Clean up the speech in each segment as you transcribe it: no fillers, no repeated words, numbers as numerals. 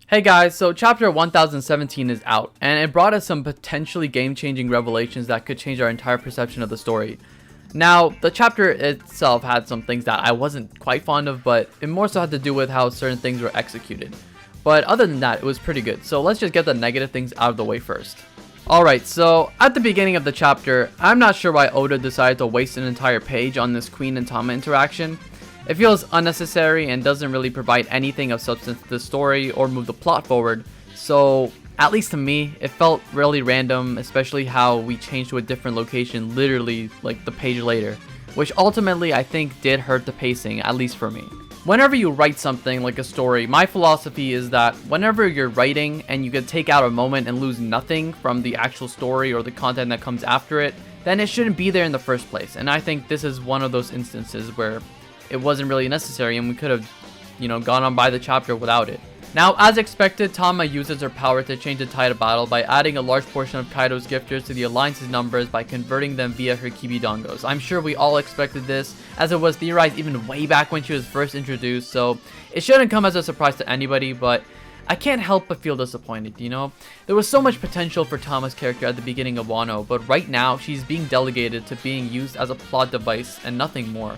Hey guys, so chapter 1017 is out, and it brought us some potentially game-changing revelations that could change our entire perception of the story. Now, the chapter itself had some things that I wasn't quite fond of, but it more so had to do with how certain things were executed. But other than that, it was pretty good, so let's just get the negative things out of the way first. Alright, so at the beginning of the chapter, I'm not sure why Oda decided to waste an entire page on this Queen and Tama interaction. It feels unnecessary and doesn't really provide anything of substance to the story or move the plot forward, so at least to me, it felt really random, especially how we changed to a different location literally like the page later, which ultimately I think did hurt the pacing, at least for me. Whenever you write something like a story, my philosophy is that whenever you're writing and you could take out a moment and lose nothing from the actual story or the content that comes after it, then it shouldn't be there in the first place, and I think this is one of those instances where it wasn't really necessary and we could have, gone on by the chapter without it. Now, as expected, Tama uses her power to change the tide of battle by adding a large portion of Kaido's gifters to the Alliance's numbers by converting them via her Kibidongos. I'm sure we all expected this, as it was theorized even way back when she was first introduced, so it shouldn't come as a surprise to anybody, but I can't help but feel disappointed, There was so much potential for Tama's character at the beginning of Wano, but right now, she's being delegated to being used as a plot device and nothing more.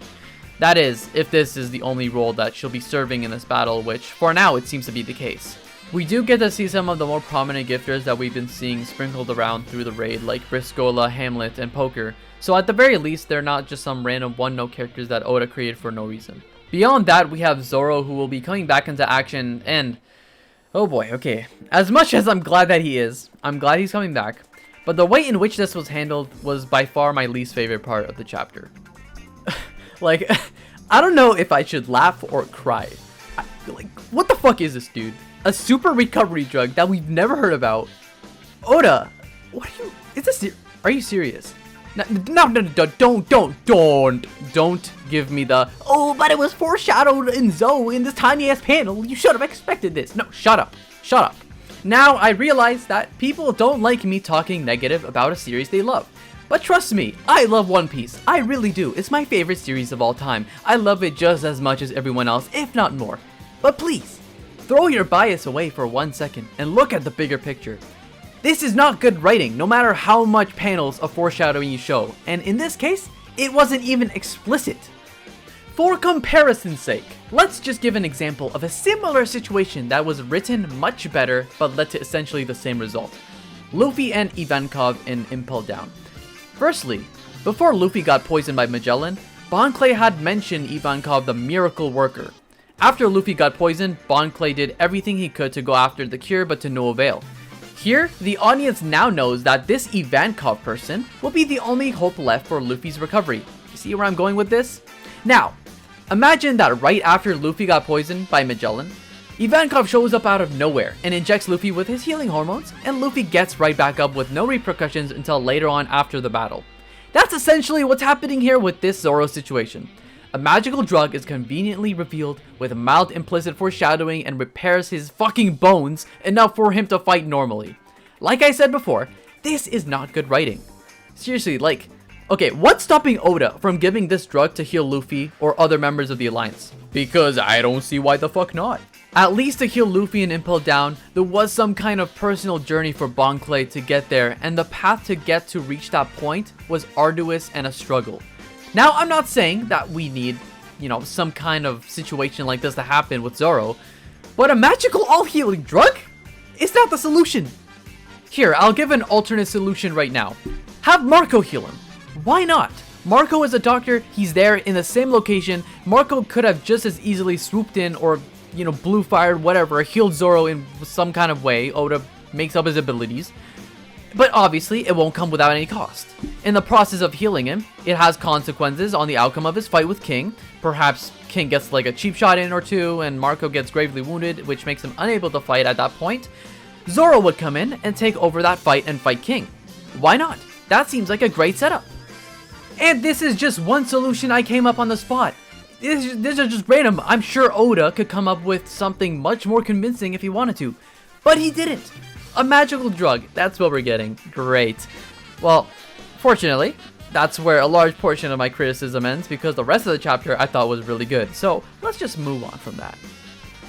That is, if this is the only role that she'll be serving in this battle, which for now it seems to be the case. We do get to see some of the more prominent gifters that we've been seeing sprinkled around through the raid, like Briscola, Hamlet, and Poker, so at the very least they're not just some random one-note characters that Oda created for no reason. Beyond that, we have Zorro, who will be coming back into action, and oh boy, okay, as much as I'm glad that he is, I'm glad he's coming back, but the way in which this was handled was by far my least favorite part of the chapter. Like, I don't know if I should laugh or cry. What the fuck is this, dude? A super recovery drug that we've never heard about? Oda, what are you, are you serious? No, don't give me the, oh, but it was foreshadowed in Zoe in this tiny ass panel. You should have expected this. No, shut up. Now, I realize that people don't like me talking negative about a series they love. But trust me, I love One Piece. I really do. It's my favorite series of all time. I love it just as much as everyone else, if not more. But please, throw your bias away for 1 second and look at the bigger picture. This is not good writing, no matter how much panels of foreshadowing you show. And in this case, it wasn't even explicit. For comparison's sake, let's just give an example of a similar situation that was written much better but led to essentially the same result. Luffy and Ivankov in Impel Down. Firstly, before Luffy got poisoned by Magellan, Bon Clay had mentioned Ivankov the miracle worker. After Luffy got poisoned, Bon Clay did everything he could to go after the cure, but to no avail. Here, the audience now knows that this Ivankov person will be the only hope left for Luffy's recovery. You see where I'm going with this? Now, imagine that right after Luffy got poisoned by Magellan, Ivankov shows up out of nowhere and injects Luffy with his healing hormones, and Luffy gets right back up with no repercussions until later on after the battle. That's essentially what's happening here with this Zorro situation. A magical drug is conveniently revealed with mild implicit foreshadowing and repairs his fucking bones enough for him to fight normally. Like I said before, this is not good writing. Seriously, okay, what's stopping Oda from giving this drug to heal Luffy or other members of the Alliance? Because I don't see why the fuck not. At least to heal Luffy and Impel Down, there was some kind of personal journey for Bon Clay to get there, and the path to get to reach that point was arduous and a struggle. Now, I'm not saying that we need, some kind of situation like this to happen with Zorro, but a magical all-healing drug? Is that the solution? Here, I'll give an alternate solution right now. Have Marco heal him. Why not? Marco is a doctor, he's there in the same location. Marco could have just as easily swooped in or blue fired, whatever, healed Zorro in some kind of way. Oda makes up his abilities. But obviously, it won't come without any cost. In the process of healing him, it has consequences on the outcome of his fight with King. Perhaps King gets like a cheap shot in or two, and Marco gets gravely wounded, which makes him unable to fight at that point. Zorro would come in and take over that fight and fight King. Why not? That seems like a great setup. And this is just one solution I came up on the spot. These are just random. I'm sure Oda could come up with something much more convincing if he wanted to. But he didn't. A magical drug. That's what we're getting. Great. Well, fortunately, that's where a large portion of my criticism ends, because the rest of the chapter I thought was really good. So let's just move on from that.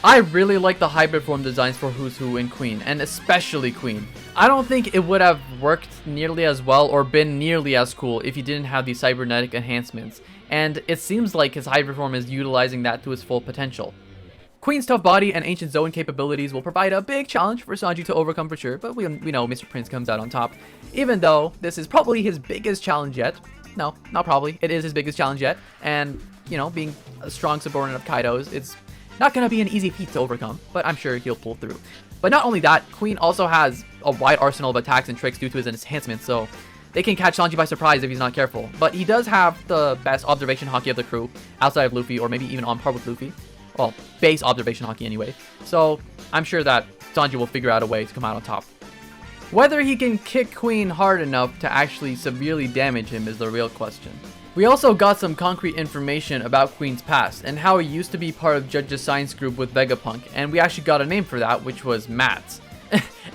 I really like the hybrid form designs for Who's Who and Queen, and especially Queen. I don't think it would have worked nearly as well or been nearly as cool if he didn't have these cybernetic enhancements, and it seems like his hybrid form is utilizing that to its full potential. Queen's tough body and ancient Zoan capabilities will provide a big challenge for Sanji to overcome for sure, but we know Mr. Prince comes out on top. Even though this is probably his biggest challenge yet. No, not probably. It is his biggest challenge yet, and, you know, being a strong subordinate of Kaido's, it's not going to be an easy feat to overcome, but I'm sure he'll pull through. But not only that, Queen also has a wide arsenal of attacks and tricks due to his enhancements, so they can catch Sanji by surprise if he's not careful. But he does have the best observation haki of the crew, outside of Luffy, or maybe even on par with Luffy. Well, base observation haki anyway. So I'm sure that Sanji will figure out a way to come out on top. Whether he can kick Queen hard enough to actually severely damage him is the real question. We also got some concrete information about Queen's past and how he used to be part of Judge's science group with Vegapunk, and we actually got a name for that, which was Mads.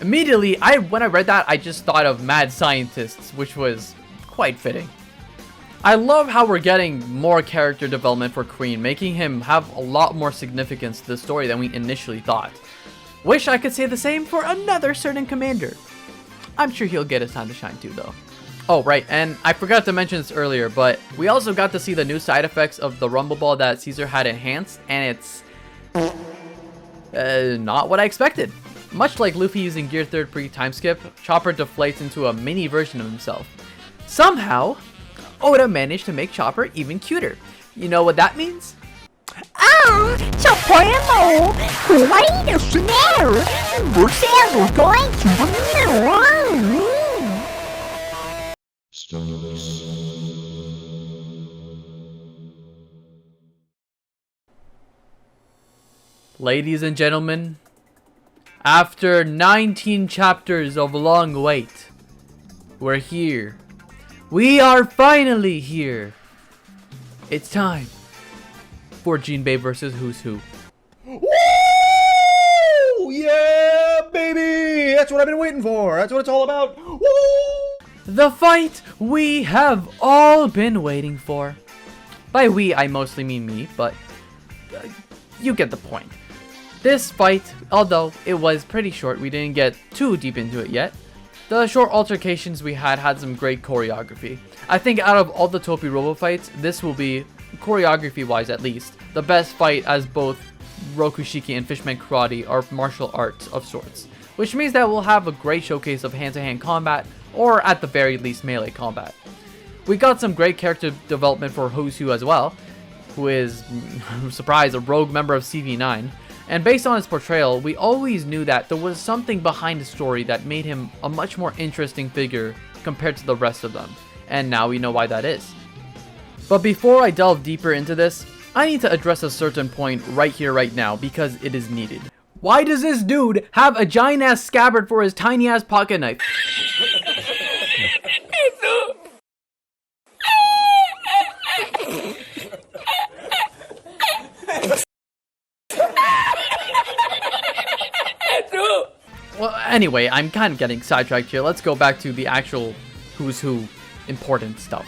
Immediately, when I read that, I just thought of Mad Scientists, which was quite fitting. I love how we're getting more character development for Queen, making him have a lot more significance to the story than we initially thought. Wish I could say the same for another certain commander. I'm sure he'll get his time to shine too, though. Oh, right, and I forgot to mention this earlier, but we also got to see the new side effects of the Rumble Ball that Caesar had enhanced, and it's not what I expected. Much like Luffy using Gear 3rd pre-time skip, Chopper deflates into a mini version of himself. Somehow, Oda managed to make Chopper even cuter. You know what that means? Supremo! Play the snare! We're going to... Ladies and gentlemen, after 19 chapters of long wait, we're here. We are finally here. It's time for Jinbei versus Who's Who. Woo! Yeah, baby! That's what I've been waiting for. That's what it's all about. Woo! The fight we have all been waiting for. By we, I mostly mean me, but you get the point. This fight, although it was pretty short, we didn't get too deep into it yet. The short altercations we had some great choreography. I think out of all the Topi Robo fights, this will be, choreography-wise at least, the best fight, as both Rokushiki and Fishman Karate are martial arts of sorts. Which means that we'll have a great showcase of hand-to-hand combat, or at the very least melee combat. We got some great character development for Who's Who as well, who is, surprise, a rogue member of CV9. And based on his portrayal, we always knew that there was something behind the story that made him a much more interesting figure compared to the rest of them. And now we know why that is. But before I delve deeper into this, I need to address a certain point right here, right now, because it is needed. Why does this dude have a giant ass scabbard for his tiny ass pocket knife? Well, anyway, I'm kind of getting sidetracked here. Let's go back to the actual Who's Who important stuff.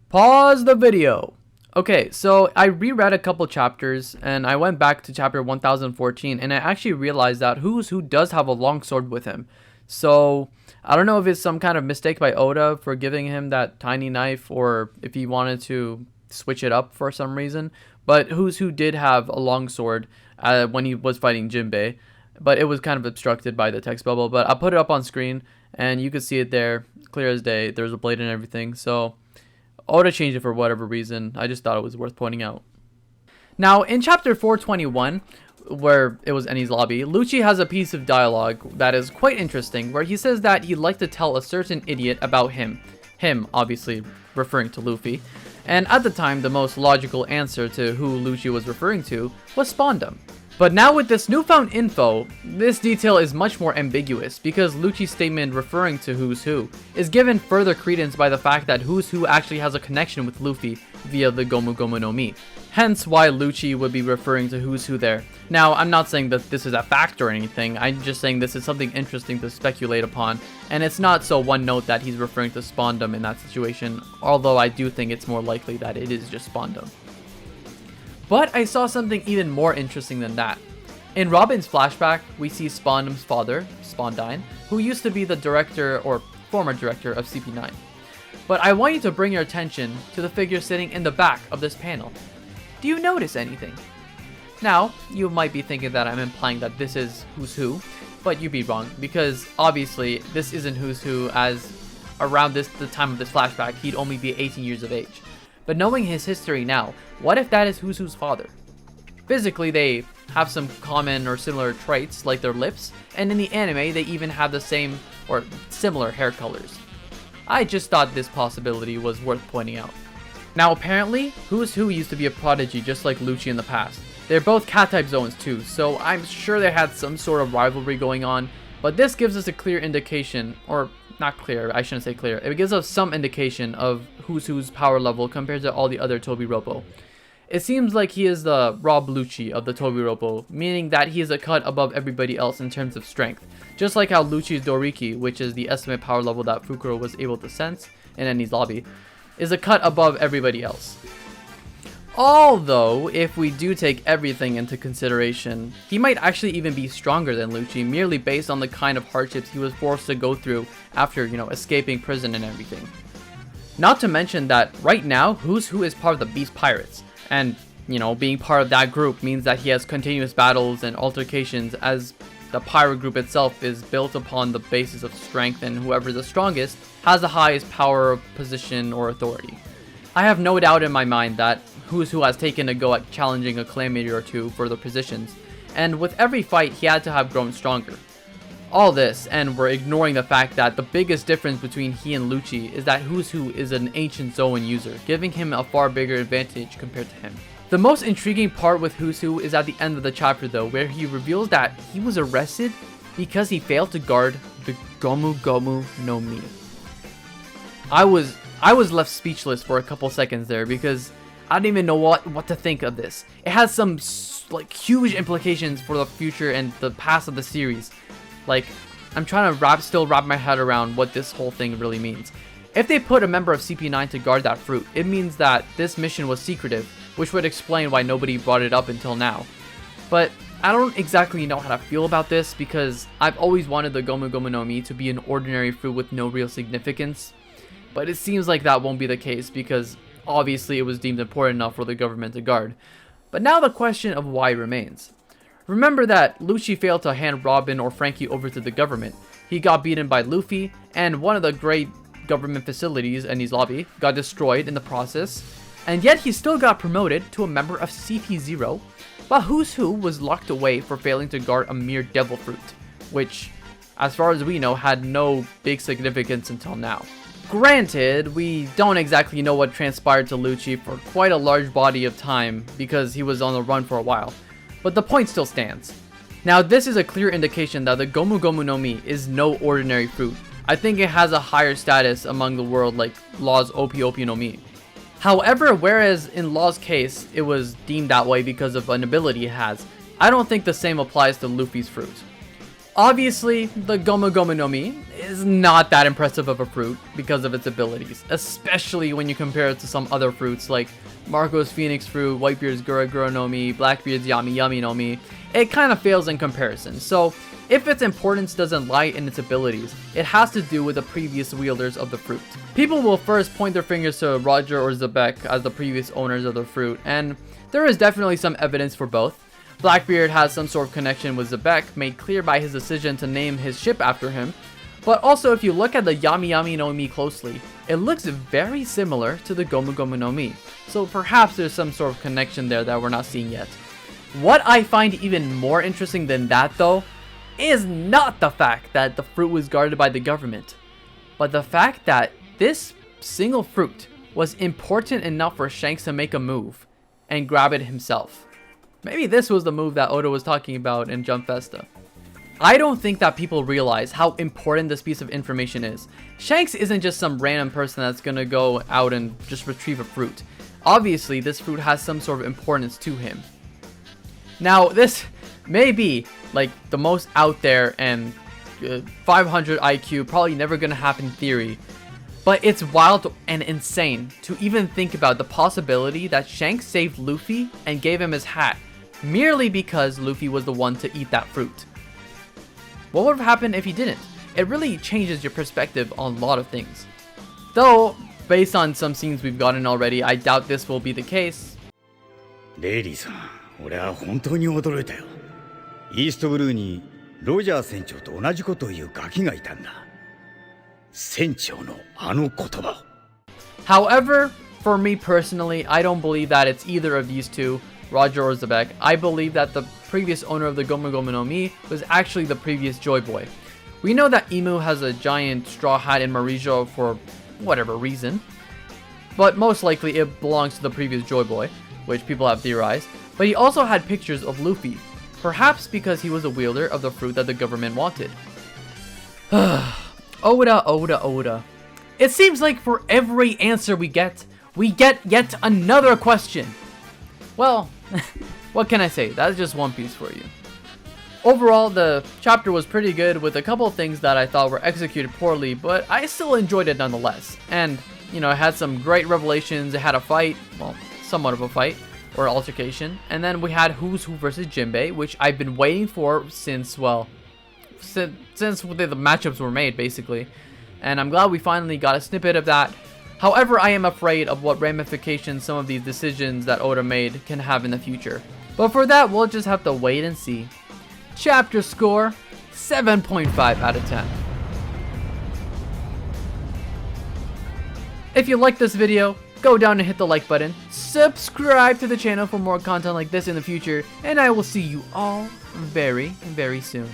Pause the video. Okay, so I reread a couple chapters, and I went back to chapter 1014, and I actually realized that Who's Who does have a longsword with him. So, I don't know if it's some kind of mistake by Oda for giving him that tiny knife, or if he wanted to switch it up for some reason. But Who's Who did have a longsword when he was fighting Jinbei. But it was kind of obstructed by the text bubble. But I'll put it up on screen, and you can see it there, clear as day. There's a blade and everything. So Oda changed it for whatever reason. I just thought it was worth pointing out. Now, in chapter 421, where it was Eni's lobby, Lucci has a piece of dialogue that is quite interesting, where he says that he'd like to tell a certain idiot about him. Him, obviously referring to Luffy. And at the time, the most logical answer to who Lucci was referring to was Spondum. But now with this newfound info, this detail is much more ambiguous, because Lucci's statement referring to Who's Who is given further credence by the fact that Who's Who actually has a connection with Luffy via the Gomu Gomu no Mi. Hence why Lucci would be referring to Who's Who there. Now, I'm not saying that this is a fact or anything, I'm just saying this is something interesting to speculate upon, and it's not so one note that he's referring to Spondum in that situation, although I do think it's more likely that it is just Spondum. But I saw something even more interesting than that. In Robin's flashback, we see Spondym's father, Spondine, who used to be the director or former director of CP9. But I want you to bring your attention to the figure sitting in the back of this panel. Do you notice anything? Now, you might be thinking that I'm implying that this is Who's Who, but you'd be wrong, because obviously this isn't Who's Who, as around the time of this flashback, he'd only be 18 years of age. But knowing his history now, what if that is Who's Who's father? Physically, they have some common or similar traits, like their lips, and in the anime, they even have the same or similar hair colors. I just thought this possibility was worth pointing out. Now apparently, Who's Who used to be a prodigy just like Lucci in the past. They're both cat-type Zoans too, so I'm sure they had some sort of rivalry going on, but this gives us a clear indication, or not clear, I shouldn't say clear, it gives us some indication of Who's Who's power level compared to all the other Toby Roppo. It seems like he is the Rob Lucci of the Toby Roppo, meaning that he is a cut above everybody else in terms of strength, just like how Lucci's Doriki, which is the estimate power level that Fukuro was able to sense in Eni's lobby, is a cut above everybody else. Although, if we do take everything into consideration, he might actually even be stronger than Lucci, merely based on the kind of hardships he was forced to go through after, escaping prison and everything. Not to mention that right now, Who's Who is part of the Beast Pirates, and, being part of that group means that he has continuous battles and altercations, as the pirate group itself is built upon the basis of strength, and whoever is the strongest has the highest power, position, or authority. I have no doubt in my mind that Who's Who has taken a go at challenging a Calamity or two for the positions, and with every fight he had to have grown stronger. All this, and we're ignoring the fact that the biggest difference between he and Lucci is that Who's Who is an ancient Zoan user, giving him a far bigger advantage compared to him. The most intriguing part with Who's Who is at the end of the chapter though, where he reveals that he was arrested because he failed to guard the Gomu Gomu no Mi. I was left speechless for a couple seconds there, because I don't even know what to think of this. It has some huge implications for the future and the past of the series. I'm trying to still wrap my head around what this whole thing really means. If they put a member of CP9 to guard that fruit, it means that this mission was secretive, which would explain why nobody brought it up until now. But I don't exactly know how to feel about this, because I've always wanted the Gomu Gomu no Mi to be an ordinary fruit with no real significance. But it seems like that won't be the case, because obviously it was deemed important enough for the government to guard. But now the question of why remains. Remember that Lucci failed to hand Robin or Frankie over to the government. He got beaten by Luffy, and one of the great government facilities, Eni's lobby, got destroyed in the process. And yet he still got promoted to a member of CP0, but Who's Who was locked away for failing to guard a mere devil fruit, which, as far as we know, had no big significance until now. Granted, we don't exactly know what transpired to Lucci for quite a large body of time, because he was on the run for a while, but the point still stands. Now, this is a clear indication that the Gomu Gomu no Mi is no ordinary fruit. I think it has a higher status among the world, like Law's Opi Opi no Mi. However, whereas in Law's case, it was deemed that way because of an ability it has, I don't think the same applies to Luffy's fruit. Obviously, the Gomu Gomu no Mi is not that impressive of a fruit because of its abilities, especially when you compare it to some other fruits like Marco's Phoenix Fruit, Whitebeard's Gura Gura no Mi, Blackbeard's Yami Yami no Mi. It kind of fails in comparison, so if its importance doesn't lie in its abilities, it has to do with the previous wielders of the fruit. People will first point their fingers to Roger or Zebek as the previous owners of the fruit, and there is definitely some evidence for both. Blackbeard has some sort of connection with Zebek, made clear by his decision to name his ship after him, but also if you look at the Yami Yami no Mi closely, it looks very similar to the Gomu Gomu no Mi, so perhaps there's some sort of connection there that we're not seeing yet. What I find even more interesting than that though, is not the fact that the fruit was guarded by the government, but the fact that this single fruit was important enough for Shanks to make a move and grab it himself. Maybe this was the move that Oda was talking about in Jump Festa. I don't think that people realize how important this piece of information is. Shanks isn't just some random person that's gonna go out and just retrieve a fruit. Obviously, this fruit has some sort of importance to him. Now, this may be like the most out there and 500 IQ, probably never gonna happen theory, but it's wild and insane to even think about the possibility that Shanks saved Luffy and gave him his hat merely because Luffy was the one to eat that fruit. What would have happened if he didn't? It really changes your perspective on a lot of things. Though, based on some scenes we've gotten already, I doubt this will be the case. レイリーさん、俺は本当に驚いたよ。イーストブルーにロジャー船長と同じことを言うガキがいたんだ。船長のあの言葉を。However, for me personally, I don't believe that it's either of these two, Roger or Zebek. I believe that the previous owner of the Gomu Gomu no Mi was actually the previous Joy Boy. We know that Imu has a giant straw hat in Marijo for whatever reason, but most likely it belongs to the previous Joy Boy, which people have theorized. But he also had pictures of Luffy, perhaps because he was a wielder of the fruit that the government wanted. Oda. It seems like for every answer we get yet another question. Well, what can I say? That's just One Piece for you. Overall, the chapter was pretty good with a couple of things that I thought were executed poorly, but I still enjoyed it nonetheless. And, you know, it had some great revelations. It had a fight, well, somewhat of a fight, or altercation. And then we had Who's Who versus Jinbei, which I've been waiting for since, well, since the matchups were made, basically. And I'm glad we finally got a snippet of that. However, I am afraid of what ramifications some of these decisions that Oda made can have in the future. But for that, we'll just have to wait and see. Chapter score, 7.5 out of 10. If you liked this video, go down and hit the like button, subscribe to the channel for more content like this in the future, and I will see you all very, very soon.